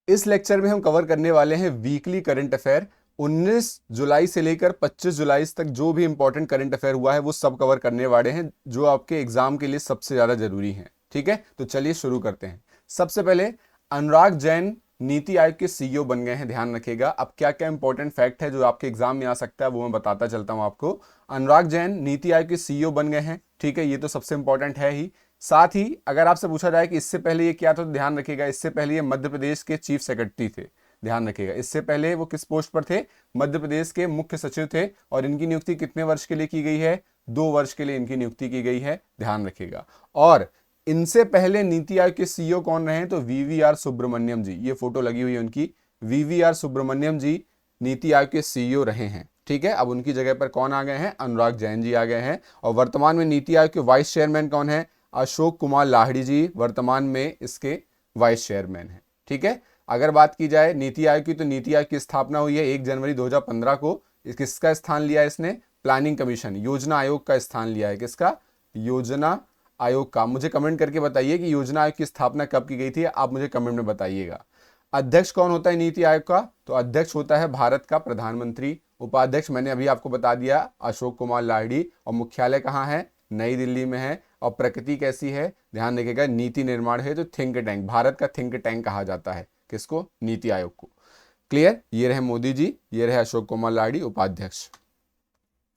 इस लेक्चर में हम कवर करने वाले हैं वीकली करंट अफेयर। 19 जुलाई से लेकर 25 जुलाई तक जो भी इंपॉर्टेंट करंट अफेयर हुआ है वो सब कवर करने वाले हैं, जो आपके एग्जाम के लिए सबसे ज्यादा जरूरी हैं। ठीक है, तो चलिए शुरू करते हैं। सबसे पहले अनुराग जैन नीति आयोग के सीईओ बन गए हैं, ध्यान रखिएगा। अब क्या क्या इंपॉर्टेंट फैक्ट है जो आपके एग्जाम में आ सकता है वो मैं बताता चलता हूं आपको। अनुराग जैन नीति आयोग के सीईओ बन गए हैं, ठीक है, ये तो सबसे इंपॉर्टेंट है ही। साथ ही अगर आपसे पूछा जाए कि इससे पहले ये क्या था, तो ध्यान रखिएगा इससे पहले ये मध्य प्रदेश के चीफ सेक्रेटरी थे। ध्यान रखिएगा इससे पहले वो किस पोस्ट पर थे, मध्य प्रदेश के मुख्य सचिव थे। और इनकी नियुक्ति कितने वर्ष के लिए की गई है, 2 वर्ष के लिए इनकी नियुक्ति की गई है, ध्यान रखिएगा। और इनसे पहले नीति आयोग के सीईओ कौन रहे, तो वीवीआर सुब्रमण्यम जी, ये फोटो लगी हुई है उनकी, वीवीआर सुब्रमण्यम जी नीति आयोग के सीईओ रहे हैं। ठीक है, अब उनकी जगह पर कौन आ गए हैं, अनुराग जैन जी आ गए हैं। और वर्तमान में नीति आयोग के वाइस चेयरमैन कौन है, अशोक कुमार लाहिड़ी जी वर्तमान में इसके वाइस चेयरमैन हैं। ठीक है, अगर बात की जाए नीति आयोग की, तो नीति आयोग की स्थापना हुई है 1 जनवरी 2015 को। किसका स्थान लिया है इसने, प्लानिंग कमीशन, योजना आयोग का स्थान लिया है। किसका, योजना आयोग का। मुझे कमेंट करके बताइए कि योजना आयोग की स्थापना कब की गई थी, आप मुझे कमेंट में बताइएगा। अध्यक्ष कौन होता है नीति आयोग का, तो अध्यक्ष होता है भारत का प्रधानमंत्री। उपाध्यक्ष मैंने अभी आपको बता दिया, अशोक कुमार लाहिड़ी। और मुख्यालय कहाँ है, नई दिल्ली में है। और प्रकृति कैसी है, ध्यान रखिएगा, नीति निर्माण है, तो थिंक टैंक, भारत का थिंक टैंक कहा जाता है किसको, नीति आयोग को। क्लियर, ये रहे मोदी जी, ये रहे अशोक कुमार लाहिड़ी उपाध्यक्ष।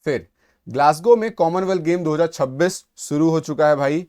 फिर ग्लासगो में कॉमनवेल्थ गेम 2026 शुरू हो चुका है भाई।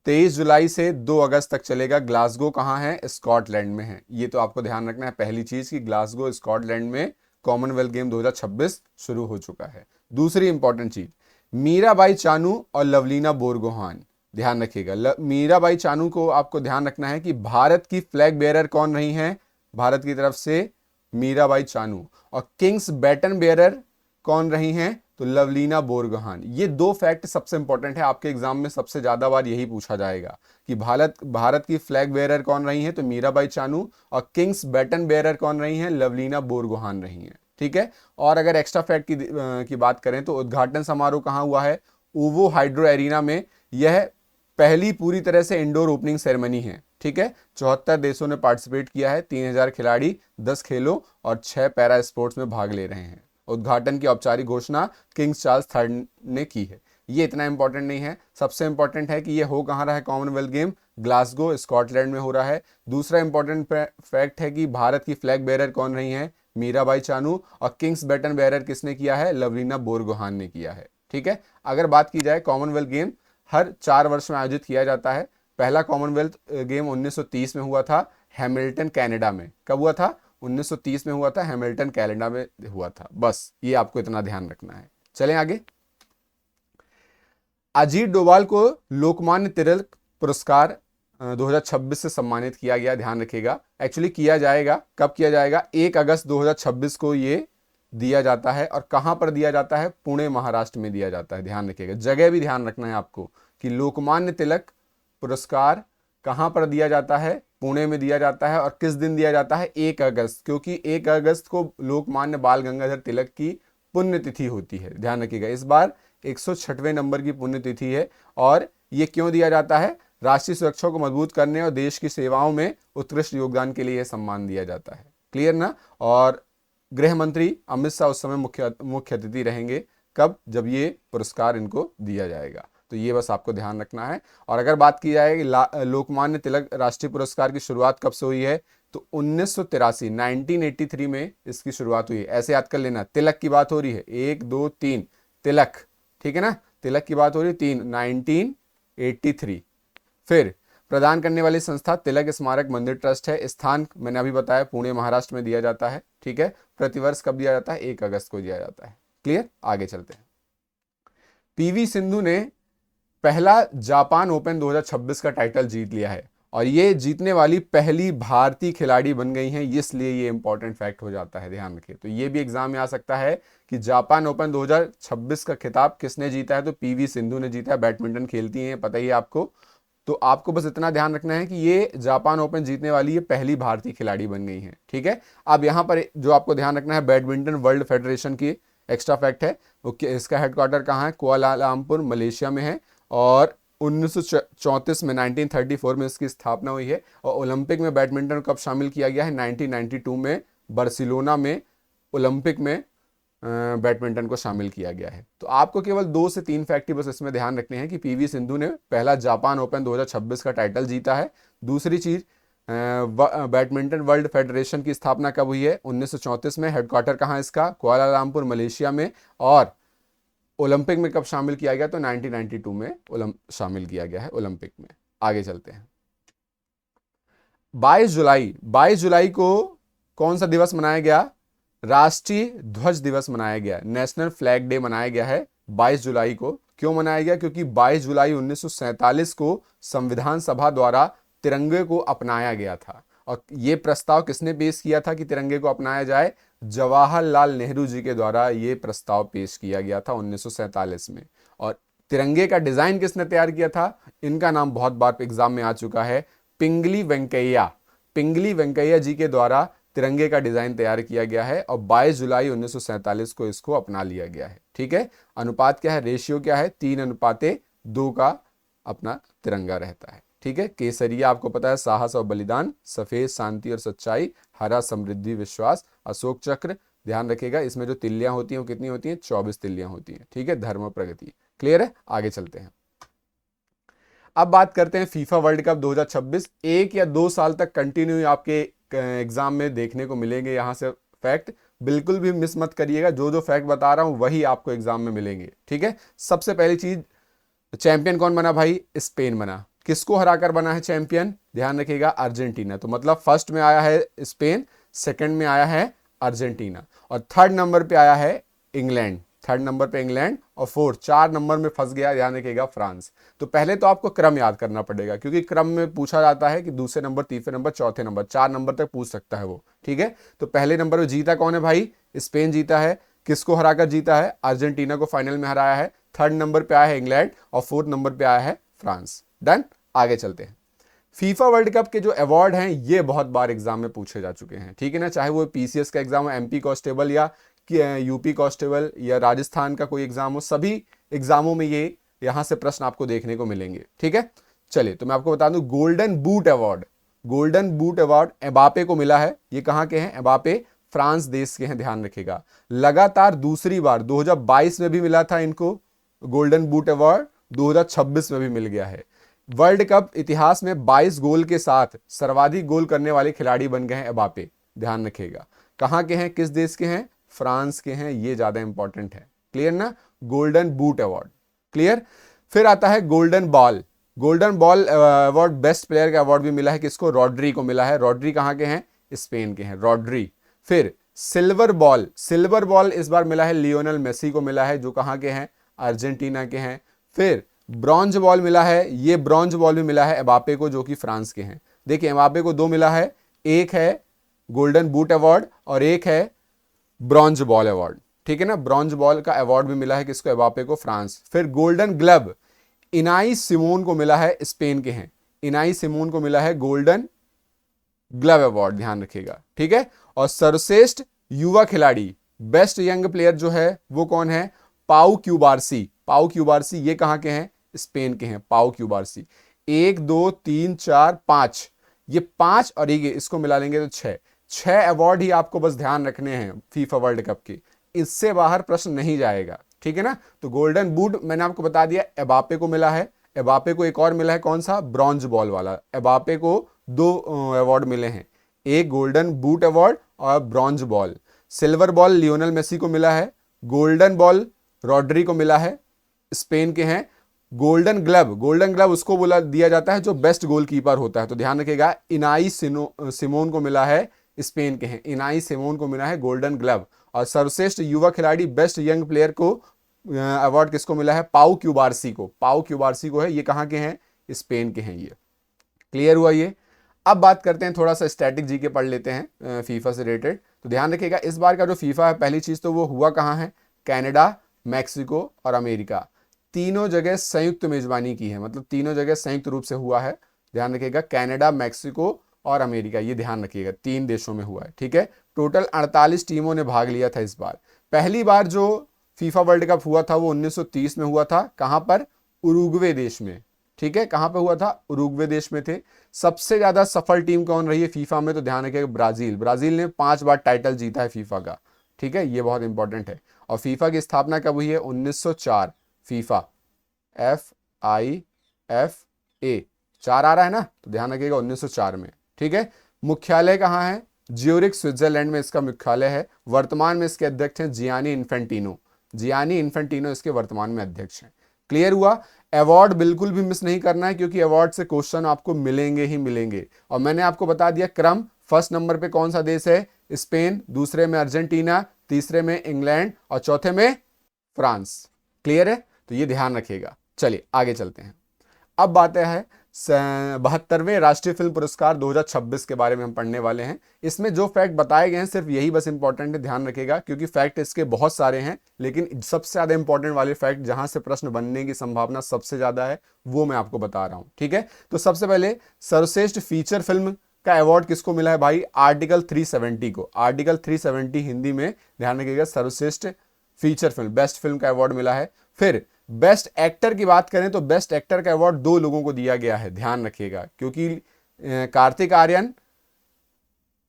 23 जुलाई से 2 अगस्त तक चलेगा। ग्लासगो कहाँ है, स्कॉटलैंड में है। ये तो आपको ध्यान रखना है पहली चीज कि ग्लासगो स्कॉटलैंड में कॉमनवेल्थ गेम 2026 शुरू हो चुका है। दूसरी इंपॉर्टेंट चीज, मीराबाई चानू और लवलीना बोरगोहान, ध्यान रखिएगा। मीराबाई चानू को आपको ध्यान रखना है कि भारत की फ्लैग बेयरर कौन रही हैं, भारत की तरफ से मीराबाई चानू। और किंग्स बैटन बेयरर कौन रही हैं, तो लवलीना बोरगोहान। ये 2 फैक्ट सबसे इंपॉर्टेंट है, आपके एग्जाम में सबसे ज्यादा बार यही पूछा जाएगा कि भारत की फ्लैग बेयरर कौन रही हैं, तो मीराबाई चानू। और किंग्स बैटन बेयरर कौन रही हैं, लवलीना बोरगोहान रही हैं। ठीक है, और अगर एक्स्ट्रा फैक्ट की बात करें तो उद्घाटन समारोह कहाँ हुआ है, ओवो हाइड्रो एरिना में। यह पहली पूरी तरह से इंडोर ओपनिंग सेरेमनी है। ठीक है, 74 देशों ने पार्टिसिपेट किया है, 3000 खिलाड़ी 10 खेलों और 6 पैरा स्पोर्ट्स में भाग ले रहे हैं। उद्घाटन की औपचारिक घोषणा किंग्स चार्ल्स III ने की है। ये इतना इंपॉर्टेंट नहीं है, सबसे इंपॉर्टेंट है कि ये हो कहाँ रहा है, कॉमनवेल्थ गेम ग्लासगो स्कॉटलैंड में हो रहा है। दूसरा इंपॉर्टेंट फैक्ट है कि भारत की फ्लैग बेयरर कौन रही है, मीराबाई चानू। और किंग्स बैटन बेयरर किसने किया है, लवलीना बोरगोहान ने किया है। ठीक है, अगर बात की जाए, कॉमनवेल्थ गेम हर 4 वर्ष में आयोजित किया जाता है। पहला कॉमनवेल्थ गेम 1930 में हुआ था, हैमिल्टन कनाडा में। कब हुआ था, 1930 में हुआ था, हैमिल्टन कनाडा में हुआ था। बस ये आपको इतना ध्यान रखना है। चलें आगे। अजीत डोभाल को लोकमान्य तिलक पुरस्कार 2026 से सम्मानित किया गया, ध्यान रखिएगा। एक्चुअली किया जाएगा, कब किया जाएगा, 1 अगस्त 2026 को ये दिया जाता है। और कहां पर दिया जाता है, पुणे महाराष्ट्र में दिया जाता है, ध्यान रखिएगा। जगह भी ध्यान रखना है आपको कि लोकमान्य तिलक पुरस्कार कहां पर दिया जाता है, पुणे में दिया जाता है। और किस दिन दिया जाता है, 1 अगस्त, क्योंकि 1 अगस्त को लोकमान्य बाल गंगाधर तिलक की पुण्यतिथि होती है, ध्यान रखिएगा। इस बार 106वें नंबर की पुण्यतिथि है। और ये क्यों दिया जाता है, राष्ट्रीय सुरक्षा को मजबूत करने और देश की सेवाओं में उत्कृष्ट योगदान के लिए यह सम्मान दिया जाता है। क्लियर ना। और गृह मंत्री अमित शाह उस समय मुख्य अतिथि रहेंगे। कब, जब ये पुरस्कार इनको दिया जाएगा। तो ये बस आपको ध्यान रखना है। और अगर बात की जाए लोकमान्य तिलक राष्ट्रीय पुरस्कार की शुरुआत कब से हुई है, तो 1983 1983 में इसकी शुरुआत हुई है। ऐसे याद कर लेना, तिलक की बात हो रही है, 1 2 3 तिलक, ठीक है ना, तिलक की बात हो रही है 3, 1983। फिर प्रदान करने वाली संस्था तिलक स्मारक मंदिर ट्रस्ट है। स्थान मैंने अभी बताया, पुणे महाराष्ट्र में दिया जाता है। ठीक है, प्रतिवर्ष कब दिया जाता है, 1 अगस्त को दिया जाता है। क्लियर, आगे चलते हैं। पीवी सिंधु ने पहला जापान ओपन 2026 का टाइटल जीत लिया है। और ये जीतने वाली पहली भारतीय खिलाड़ी बन गई हैं, इसलिए ये इंपॉर्टेंट फैक्ट हो जाता है, ध्यान रखिए। तो ये भी एग्जाम में आ सकता है कि जापान ओपन 2026 का खिताब किसने जीता है, तो पीवी सिंधु ने जीता है। बैडमिंटन खेलती हैं, पता ही है आपको। तो आपको बस इतना ध्यान रखना है कि ये जापान ओपन जीतने वाली ये पहली भारतीय खिलाड़ी बन गई हैं। ठीक है, अब यहाँ पर जो आपको ध्यान रखना है, बैडमिंटन वर्ल्ड फेडरेशन की एक्स्ट्रा फैक्ट है, इसका हेडक्वार्टर कहाँ है, कुआलालंपुर मलेशिया में है। और 1934 में, 1934 में इसकी स्थापना हुई है। और ओलंपिक में बैडमिंटन कब शामिल किया गया है? 1992 में बार्सिलोना में ओलंपिक में बैडमिंटन को शामिल किया गया है। तो आपको केवल 2 से 3 फैक्ट बस इसमें ध्यान रखने हैं कि पीवी सिंधु ने पहला जापान ओपन 2026 का टाइटल जीता है। दूसरी चीज, बैडमिंटन वर्ल्ड फेडरेशन की स्थापना कब हुई है? 1934 में। हेडक्वार्टर कहाँ है इसका? कुआलालंपुर मलेशिया में। और ओलंपिक में कब शामिल किया गया? तो 1992 में शामिल किया गया है ओलंपिक में। आगे चलते हैं। 22 जुलाई को कौन सा दिवस मनाया गया? राष्ट्रीय ध्वज दिवस मनाया गया, नेशनल फ्लैग डे मनाया गया है 22 जुलाई को। क्यों मनाया गया? क्योंकि 22 जुलाई 1947 को संविधान सभा द्वारा तिरंगे को अपनाया गया था। और यह प्रस्ताव किसने पेश किया था कि तिरंगे को अपनाया जाए? जवाहरलाल नेहरू जी के द्वारा यह प्रस्ताव पेश किया गया था 1947 में। और तिरंगे का डिजाइन किसने तैयार किया था? इनका नाम बहुत बार एग्जाम में आ चुका है, पिंगली वेंकैया जी के द्वारा तिरंगे का डिजाइन तैयार किया गया है। और 22 जुलाई 1947 को इसको अपना लिया गया है। ठीक है, अनुपात क्या है? रेशियो क्या है? 3:2 का अपना तिरंगा रहता है। ठीक है, केसरिया आपको पता है साहस और बलिदान, सफेद शांति और सच्चाई, हरा समृद्धि विश्वास, अशोक चक्र ध्यान रखिएगा इसमें जो तिल्लियां होती हैं वो कितनी होती हैं? 24 तिल्लियां होती हैं। ठीक है, धर्म और प्रगति। क्लियर है? आगे चलते हैं। अब बात करते हैं फीफा वर्ल्ड कप 2026। 1 या 2 साल तक कंटिन्यू आपके एग्जाम में देखने को मिलेंगे। यहां से फैक्ट बिल्कुल भी मिस मत करिएगा, जो फैक्ट बता रहा हूं वही आपको एग्जाम में मिलेंगे। ठीक है, सबसे पहली चीज, चैंपियन कौन बना भाई? स्पेन बना। किसको हराकर बना है चैंपियन? ध्यान रखिएगा, अर्जेंटीना। तो मतलब फर्स्ट में आया है स्पेन, सेकंड में आया है अर्जेंटीना, और थर्ड नंबर पे आया है इंग्लैंड। थर्ड नंबर पे इंग्लैंड, और 4 नंबर में फंस गया, ध्यान रखिएगा, फ्रांस। तो पहले तो आपको क्रम याद करना पड़ेगा, क्योंकि क्रम में पूछा जाता है कि दूसरे नंबर, तीसरे नंबर, चौथे नंबर, 4 नंबर तक पूछ सकता है वो। ठीक है, तो पहले नंबर पे जीता कौन है भाई? स्पेन जीता है। किसको हराकर जीता है? अर्जेंटीना को फाइनल में हराया है। थर्ड नंबर पे आया है इंग्लैंड, और 4th नंबर पे आया है फ्रांस। डन। आगे चलते हैं। फीफा वर्ल्ड कप के जो अवार्ड हैं ये बहुत बार एग्जाम में पूछे जा चुके हैं। ठीक है ना, चाहे वो पीसीएस का एग्जाम हो, एमपी कांस्टेबल या यूपी कांस्टेबल या राजस्थान का कोई एग्जाम हो, सभी एग्जामों में ये यहां से प्रश्न आपको देखने को मिलेंगे। ठीक है, चलिए तो मैं आपको बता दूं, गोल्डन बूट अवार्ड एम्बापे को मिला है। ये कहां के हैं? एम्बापे फ्रांस देश के हैं, ध्यान रखिएगा। लगातार दूसरी बार 2022 में भी मिला था इनको गोल्डन बूट अवार्ड, 2026 में भी मिल गया है। वर्ल्ड कप इतिहास में 22 गोल के साथ सर्वाधिक गोल करने वाले खिलाड़ी बन गए हैं एम्बापे, ध्यान रखिएगा। कहां के हैं? किस देश के हैं? फ्रांस के हैं। ये ज्यादा इंपॉर्टेंट है। क्लियर ना? Golden boot award. क्लियर। फिर आता है golden ball award, best player का अवार्ड भी मिला है। किसको? रॉड्री को मिला है। रॉड्री कहां के हैं? स्पेन के हैं, रॉड्री। फिर सिल्वर बॉल इस बार मिला है लियोनेल मेसी को मिला है, जो कहां के हैं? अर्जेंटीना के हैं। फिर ब्रॉन्ज बॉल मिला है, ये ब्रॉन्ज बॉल भी मिला है एम्बापे को, जो कि फ्रांस के हैं। देखिए एम्बापे को 2 मिला है, एक है गोल्डन बूट अवार्ड और एक है ब्रॉन्ज बॉल अवार्ड। ठीक है ना, ब्रॉन्ज बॉल का अवार्ड भी मिला है किसको? एम्बापे को, फ्रांस। फिर गोल्डन ग्लव इनाई सिमोन को मिला है, स्पेन के हैं। इनाई सिमोन को मिला है गोल्डन ग्लव अवार्ड, ध्यान रखिएगा। ठीक है, और सर्वश्रेष्ठ युवा खिलाड़ी, बेस्ट यंग प्लेयर जो है वो कौन है? पाउ क्यूबार्सी। ये कहां के हैं? स्पेन के हैं, पाउ क्यूबार्सी। 1 2 3 4 5, ये 5 और ये इसको मिला लेंगे तो 6 अवार्ड ही आपको बस ध्यान रखने हैं फीफा वर्ल्ड कप के, इससे बाहर प्रश्न नहीं जाएगा। ठीक है ना, तो गोल्डन बूट मैंने आपको बता दिया एम्बापे को मिला है। एम्बापे को एक और मिला है, कौन सा? ब्रॉन्ज बॉल वाला। एम्बापे को 2 अवार्ड मिले हैं, एक गोल्डन बूट अवार्ड और bronze ball. Silver ball Lionel Messi को मिला है। गोल्डन बॉल रॉड्री को मिला है, स्पेन के हैं। गोल्डन ग्लव उसको बोला दिया जाता है जो बेस्ट गोलकीपर होता है, तो ध्यान रखिएगा। इनाई सिमोन को मिला है, स्पेन के हैं। इनाई सिमोन को मिला है गोल्डन ग्लव। और सर्वश्रेष्ठ युवा खिलाड़ी, बेस्ट यंग प्लेयर को अवार्ड किसको मिला है? पाउ क्यूबार्सी को है। ये कहां के हैं? स्पेन के हैं। ये क्लियर हुआ ये। अब बात करते हैं, थोड़ा सा स्टैटिक जीके पढ़ लेते हैं फीफा से रिलेटेड। तो ध्यान रखिएगा, इस बार का जो फीफा है, पहली चीज तो वो हुआ कहां है? कनाडा, मैक्सिको और अमेरिका, तीनों जगह संयुक्त मेजबानी की है, मतलब तीनों जगह संयुक्त रूप से हुआ है। ध्यान रखिएगा, कनाडा, मैक्सिको और अमेरिका, ये ध्यान रखिएगा 3 देशों में हुआ है। ठीक है, टोटल 48 टीमों ने भाग लिया था इस बार। पहली बार जो फीफा वर्ल्ड कप हुआ था वो 1930 में हुआ था। कहां पर? उरुग्वे देश में। ठीक है, कहां पे हुआ था? उरुग्वे देश में थे। सबसे ज्यादा सफल टीम कौन रही है फीफा में? तो ध्यान रखिएगा ब्राजील। ब्राजील ने 5 बार टाइटल जीता है फीफा का। ठीक है, ये बहुत इंपॉर्टेंट है। और फीफा की स्थापना कब हुई है? 1904। फीफा, FIFA 4 आ रहा है ना, तो ध्यान रखिएगा 1904 में। ठीक है, मुख्यालय कहाँ है? ज्यूरिख स्विट्जरलैंड में इसका मुख्यालय है। वर्तमान में इसके अध्यक्ष हैं जियानी इन्फेंटिनो। जियानी इन्फेंटिनो इसके वर्तमान में अध्यक्ष हैं। क्लियर हुआ? अवार्ड बिल्कुल भी मिस नहीं करना है, क्योंकि अवार्ड से क्वेश्चन आपको मिलेंगे ही मिलेंगे। और मैंने आपको बता दिया क्रम, फर्स्ट नंबर पे कौन सा देश है? स्पेन, दूसरे में अर्जेंटीना, तीसरे में इंग्लैंड और चौथे में फ्रांस। क्लियर है? तो ये ध्यान रखिएगा। चलिए आगे चलते हैं। अब बात है 72वें राष्ट्रीय फिल्म पुरस्कार 2026 के बारे में हम पढ़ने वाले हैं। इसमें जो फैक्ट बताए गए हैं सिर्फ यही बस इंपॉर्टेंट है, ध्यान रखिएगा, क्योंकि फैक्ट इसके बहुत सारे हैं, लेकिन सबसे ज्यादा इंपॉर्टेंट वाले फैक्ट जहां से प्रश्न बनने की संभावना सबसे ज्यादा है वो मैं आपको बता रहा हूं। ठीक है, तो सबसे पहले सर्वश्रेष्ठ फीचर फिल्म का अवार्ड किसको मिला है भाई? आर्टिकल 370 को। आर्टिकल 370 हिंदी में ध्यान रखिएगा सर्वश्रेष्ठ फीचर फिल्म, बेस्ट फिल्म का अवार्ड मिला है। फिर बेस्ट एक्टर की बात करें तो बेस्ट एक्टर का अवार्ड 2 लोगों को दिया गया है, ध्यान रखिएगा, क्योंकि कार्तिक आर्यन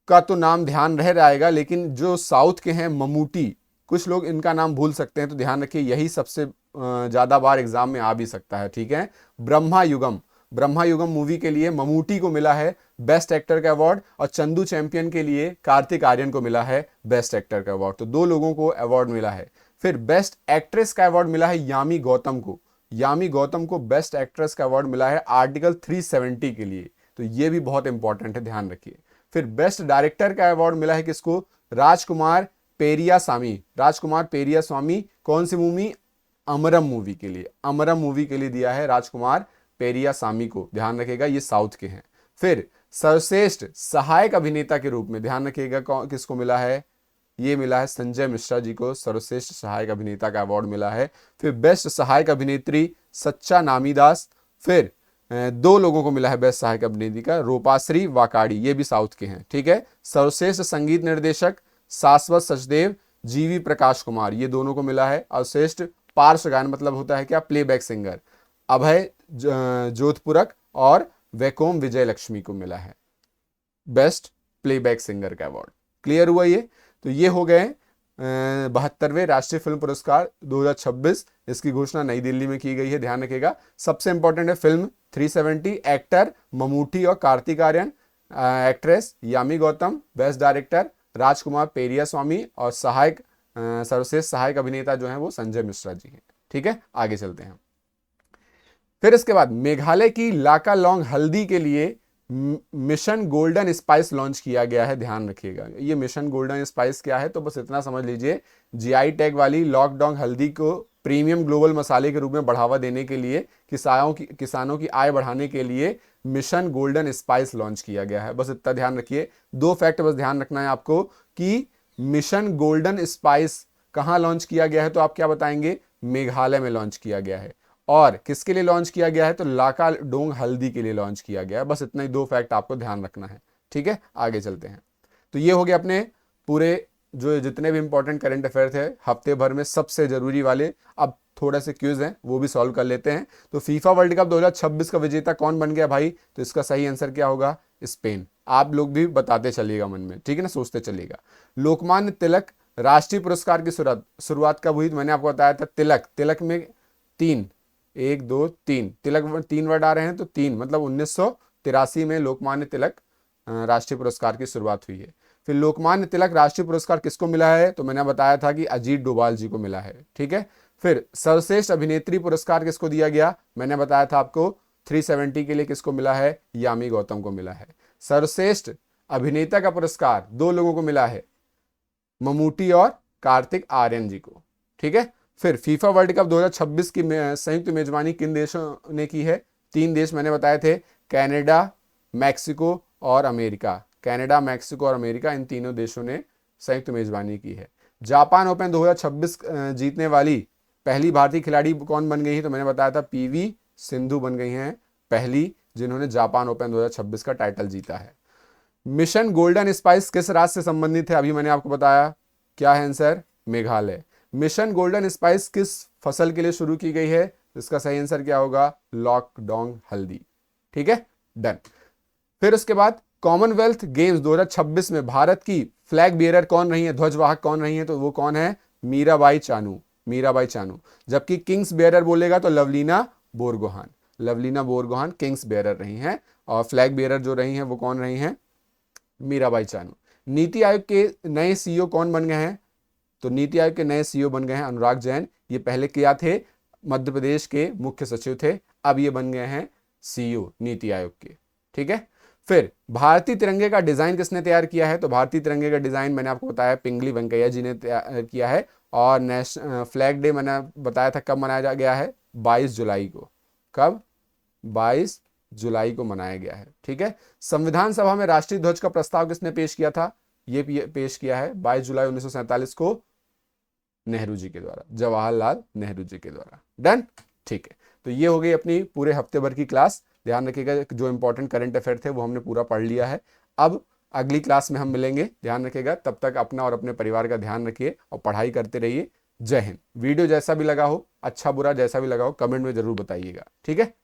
का तो नाम ध्यान रह जाएगा, लेकिन जो साउथ के हैं ममूटी, कुछ लोग इनका नाम भूल सकते हैं, तो ध्यान रखिए यही सबसे ज्यादा बार एग्जाम में आ भी सकता है। ठीक है, ब्रह्मा युगम, ब्रह्मा युगम मूवी के लिए ममूटी को मिला है बेस्ट एक्टर का अवार्ड, और चंदू चैंपियन के लिए कार्तिक आर्यन को मिला है बेस्ट एक्टर का अवार्ड। तो 2 लोगों को अवार्ड मिला है। फिर बेस्ट एक्ट्रेस का अवार्ड मिला है यामी गौतम को। यामी गौतम को बेस्ट एक्ट्रेस का अवार्ड मिला है आर्टिकल 370 के लिए, तो ये भी बहुत इंपॉर्टेंट है, ध्यान रखिए। फिर बेस्ट डायरेक्टर का अवार्ड मिला है किसको? राजकुमार पेरियास्वामी। राजकुमार पेरियास्वामी कौन सी मूवी? अमरम मूवी के लिए। अमरम मूवी के लिए दिया है राजकुमार पेरियास्वामी को, ध्यान रखिएगा, ये साउथ के हैं। फिर सर्वश्रेष्ठ सहायक अभिनेता के रूप में ध्यान रखिएगा किसको मिला है? ये मिला है संजय मिश्रा जी को, सर्वश्रेष्ठ सहायक अभिनेता का अवार्ड मिला है। फिर बेस्ट सहायक अभिनेत्री सच्चा नामीदास। फिर 2 लोगों को मिला है बेस्ट सहायक अभिनेत्री का, रूपाश्री वाकाड़ी, ये भी साउथ के हैं। ठीक है, सर्वश्रेष्ठ संगीत निर्देशक शाश्वत सचदेव, जीवी प्रकाश कुमार, ये दोनों को मिला है। और श्रेष्ठ पार्श्व गायन मतलब होता है क्या? प्लेबैक सिंगर, अभय जोधपुरक और वैकोम विजय लक्ष्मी को मिला है बेस्ट प्लेबैक सिंगर का अवार्ड। क्लियर हुआ ये? तो ये हो गए 72वें राष्ट्रीय फिल्म पुरस्कार 2026। इसकी घोषणा नई दिल्ली में की गई है, ध्यान रखिएगा। सबसे इंपॉर्टेंट है फिल्म 370, एक्टर ममूटी और Kartik Aaryan, actress Yami Gautam, best director राजकुमार पेरियास्वामी, और सहायक सर्वश्रेष्ठ सहायक अभिनेता जो है वो संजय मिश्रा जी हैं। ठीक है, आगे चलते हैं। फिर इसके बाद मेघालय की लाका लौंग हल्दी के लिए मिशन गोल्डन स्पाइस लॉन्च किया गया है, ध्यान रखिएगा। ये मिशन गोल्डन स्पाइस क्या है? तो बस इतना समझ लीजिए, जीआई टैग वाली लॉकडाउन हल्दी को प्रीमियम ग्लोबल मसाले के रूप में बढ़ावा देने के लिए, किसानों की आय बढ़ाने के लिए मिशन गोल्डन स्पाइस लॉन्च किया गया है। बस इतना ध्यान रखिए। 2 फैक्ट बस ध्यान रखना है आपको कि मिशन गोल्डन स्पाइस कहां लॉन्च किया गया है, तो आप क्या बताएंगे? मेघालय में लॉन्च किया गया है। और किसके लिए लॉन्च किया गया है? तो लाका डोंग हल्दी के लिए लॉन्च किया गया है। बस इतना ही 2 फैक्ट आपको ध्यान रखना है। ठीक है, आगे चलते हैं। तो ये हो गया अपने पूरे जो जितने भी इंपॉर्टेंट करंट अफेयर थे हफ्ते भर में सबसे जरूरी वाले। अब थोड़ा से क्यूज हैं वो भी सॉल्व कर लेते हैं। तो फीफा वर्ल्ड कप 2026 का विजेता कौन बन गया भाई? तो इसका सही आंसर क्या होगा? स्पेन। आप लोग भी बताते चलिएगा मन में, ठीक है ना, सोचते चलिएगा। लोकमान्य तिलक राष्ट्रीय पुरस्कार की शुरुआत कब हुई? तो मैंने आपको बताया था तिलक में 3, 1 2 3 तिलक 3 वर्ड आ रहे हैं, तो 3 मतलब 1983 में लोकमान्य तिलक राष्ट्रीय पुरस्कार की शुरुआत हुई है। फिर लोकमान्य तिलक राष्ट्रीय पुरस्कार किसको मिला है? तो मैंने बताया था कि अजीत डोभाल जी को मिला है। ठीक है, फिर सर्वश्रेष्ठ अभिनेत्री पुरस्कार किसको दिया गया? मैंने बताया था आपको 370 के लिए किसको मिला है? यामी गौतम को मिला है। सर्वश्रेष्ठ अभिनेता का पुरस्कार 2 लोगों को मिला है, ममूटी और कार्तिक आर्यन जी को। ठीक है, फिर फीफा वर्ल्ड कप 2026 की संयुक्त मेजबानी किन देशों ने की है? 3 देश मैंने बताए थे, कनाडा, मैक्सिको और अमेरिका। कनाडा, मैक्सिको और अमेरिका, इन तीनों देशों ने संयुक्त मेजबानी की है। जापान ओपन 2026 जीतने वाली पहली भारतीय खिलाड़ी कौन बन गई है? तो मैंने बताया था PV सिंधु बन गई हैं पहली जिन्होंने जापान ओपन 2026 का टाइटल जीता है। मिशन गोल्डन स्पाइस किस राज्य से संबंधित है? अभी मैंने आपको बताया, क्या है answer? Meghalaya. Mission golden spice किस फसल के लिए शुरू की गई है? इसका सही आंसर क्या होगा? लॉकडाउन हल्दी। ठीक है, डन। फिर उसके बाद कॉमनवेल्थ गेम्स 2026 में भारत की फ्लैग बियरर कौन रही है, ध्वजवाहक कौन रही है? तो वो कौन है? मीराबाई चानू, मीराबाई चानू। जबकि किंग्स बेयरर बोलेगा तो लवलीना बोरगोहान, लवलीना बोरगोहान किंग्स बेयरर रही हैं। और फ्लैग बेयरर जो रही हैं वो कौन रही हैं? मीराबाई चानू। नीति आयोग के नए सीईओ कौन बन गए हैं? तो नीति आयोग के नए सीईओ बन गए हैं अनुराग जैन। ये पहले क्या थे? मध्य प्रदेश के मुख्य सचिव थे, अब ये बन गए हैं सीईओ नीति आयोग के। ठीक है। फिर भारतीय तिरंगे का डिजाइन किसने तैयार किया है? तो भारतीय तिरंगे का डिजाइन मैंने आपको बताया पिंगली वेंकैया जी ने तैयार किया है। और नेशनल फ्लैग डे मैंने बताया था कब मनाया गया है? 22 जुलाई को। कब? 22 जुलाई को मनाया गया है। ठीक है। संविधान सभा में राष्ट्रीय ध्वज का प्रस्ताव किसने पेश किया था? ये पेश किया है 22 जुलाई 1947 को नेहरू जी के द्वारा, जवाहरलाल नेहरू जी के द्वारा। डन। ठीक है, तो ये हो गई अपनी पूरे हफ्ते भर की क्लास। ध्यान रखिएगा जो इंपॉर्टेंट करंट अफेयर थे वो हमने पूरा पढ़ लिया है। अब अगली क्लास में हम मिलेंगे, ध्यान रखिएगा। तब तक अपना और अपने परिवार का ध्यान रखिए और पढ़ाई करते रहिए। जय हिंद। वीडियो जैसा भी लगा हो, अच्छा बुरा जैसा भी लगा हो, कमेंट में जरूर बताइएगा। ठीक है।